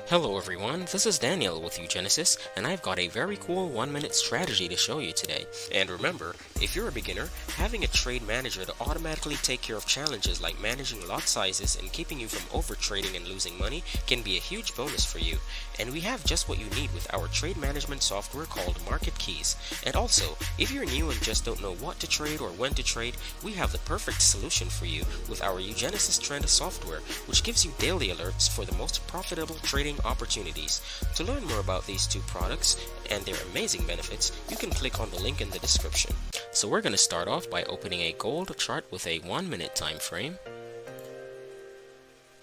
Hello everyone, this is Daniel with uGenesys, and I've got a very cool 1-minute strategy to show you today. And remember, if you're a beginner, having a trade manager to automatically take care of challenges like managing lot sizes and keeping you from overtrading and losing money can be a huge bonus for you. And we have just what you need with our trade management software called Market Keys. And also, if you're new and just don't know what to trade or when to trade, we have the perfect solution for you with our uGenesys Trend software, which gives you daily alerts for the most profitable trading opportunities. To learn more about these two products and their amazing benefits, you can click on the link in the description. So we're going to start off by opening a gold chart with a 1-minute time frame.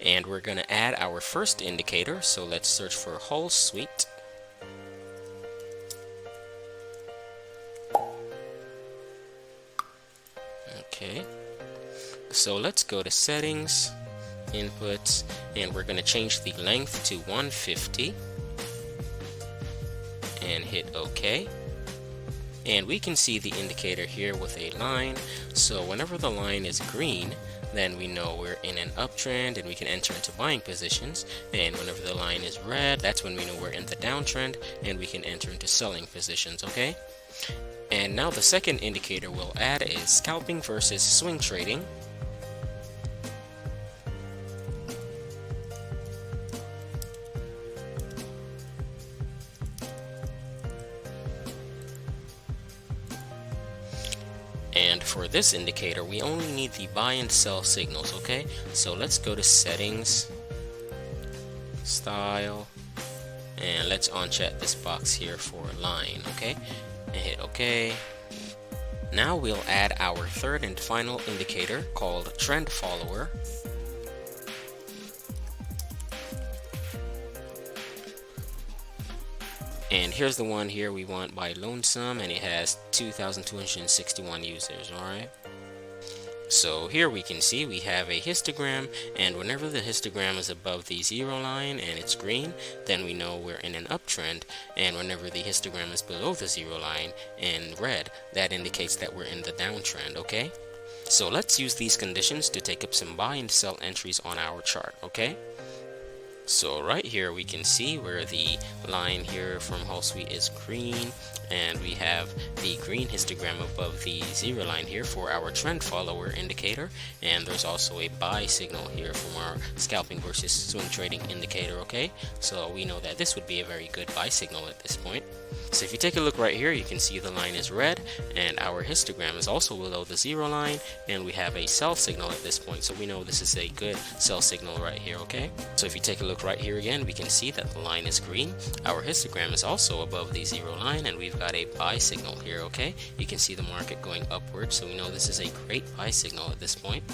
And we're going to add our first indicator, so let's search for Whole Suite. Okay, so let's go to Settings, Inputs, and we're going to change the length to 150 and hit OK. And we can see the indicator here with a line, so whenever the line is green, then we know we're in an uptrend and we can enter into buying positions. And whenever the line is red, that's when we know we're in the downtrend and we can enter into selling positions, okay? And now the second indicator we'll add is scalping versus swing trading. And for this indicator, we only need the buy and sell signals, okay? So let's go to Settings, Style, and let's uncheck this box here for line, okay? And hit OK. Now we'll add our third and final indicator called Trend Follower. And here's the one here we want by Lonesome, and it has 2,261 users, alright? So here we can see we have a histogram, and whenever the histogram is above the zero line and it's green, then we know we're in an uptrend, and whenever the histogram is below the zero line and red, that indicates that we're in the downtrend, okay? So let's use these conditions to take up some buy and sell entries on our chart, okay? So right here we can see where the line here from Whole Suite is green, and we have the green histogram above the zero line here for our trend follower indicator, and there's also a buy signal here from our scalping versus swing trading indicator, okay? So we know that this would be a very good buy signal at this point. So if you take a look right here, you can see the line is red and our histogram is also below the zero line, and we have a sell signal at this point, so we know this is a good sell signal right here, okay? So if you take a look right here again, we can see that the line is green, our histogram is also above the zero line, and we've got a buy signal here, okay? You can see the market going upward, so we know this is a great buy signal at this point.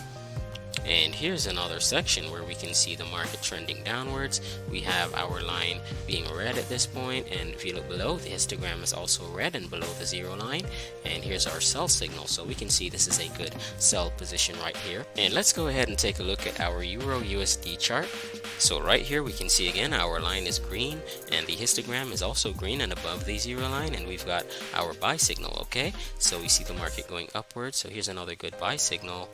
And here's another section where we can see the market trending downwards. We have our line being red at this point, and if you look below, the histogram is also red and below the zero line. And here's our sell signal, so we can see this is a good sell position right here. And let's go ahead and take a look at our Euro USD chart. So right here we can see again our line is green and the histogram is also green and above the zero line, and we've got our buy signal, okay? So we see the market going upwards, so here's another good buy signal.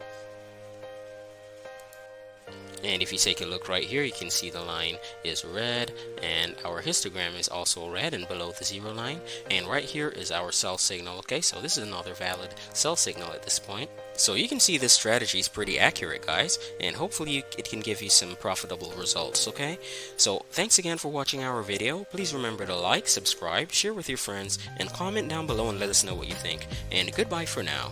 And if you take a look right here, you can see the line is red and our histogram is also red and below the zero line, and right here is our sell signal, okay? So this is another valid sell signal at this point. So you can see this strategy is pretty accurate, guys, and hopefully it can give you some profitable results, okay? So thanks again for watching our video. Please remember to like, subscribe, share with your friends, and comment down below and let us know what you think. And goodbye for now.